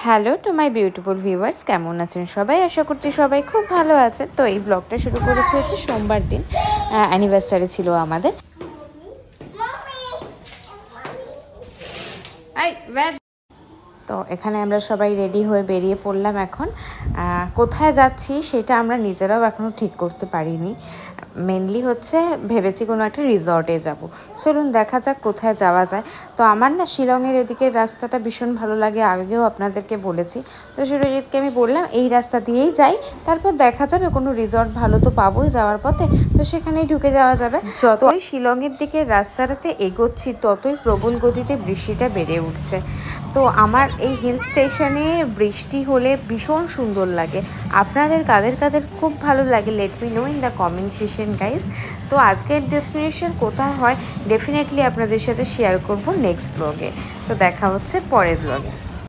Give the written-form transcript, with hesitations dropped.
Hello to my beautiful viewers, কেমন আছেন সবাই? আশা করছি সবাই খুব ভালো আছে। তো এই ব্লগটা শুরু করেছি হচ্ছে সোমবার দিন, অ্যানিভার্সারি ছিল আমাদের। তো এখানে আমরা সবাই রেডি হয়ে বেরিয়ে পড়লাম। এখন কোথায় যাচ্ছি সেটা আমরা নিজেরাও এখনও ঠিক করতে পারিনি। মেনলি হচ্ছে ভেবেছি কোনো একটা রিসর্টে যাব। চলুন দেখা যাক কোথায় যাওয়া যায়। তো আমার না শিলংয়ের এদিকের রাস্তাটা ভীষণ ভালো লাগে, আগেও আপনাদেরকে বলেছি। তো সুরজিৎকে আমি বললাম এই রাস্তা দিয়েই যাই, তারপর দেখা যাবে কোনো রিসর্ট ভালো তো পাবোই যাওয়ার পথে, তো সেখানেই ঢুকে যাওয়া যাবে। যতই শিলংয়ের দিকে রাস্তাটাতে এগোচ্ছি ততই প্রবল গতিতে বৃষ্টিটা বেড়ে উঠছে। তো আমার এই হিল স্টেশনে বৃষ্টি হলে ভীষণ সুন্দর লাগে। আপনাদের কাদের কাদের খুব ভালো লাগে let me no in the comment section guys. তো আজকের ডেস্টিনেশন কোথায় হয় ডেফিনেটলি আপনাদের সাথে শেয়ার করব নেক্সট ব্লগে। তো দেখা হচ্ছে পরের ব্লগে।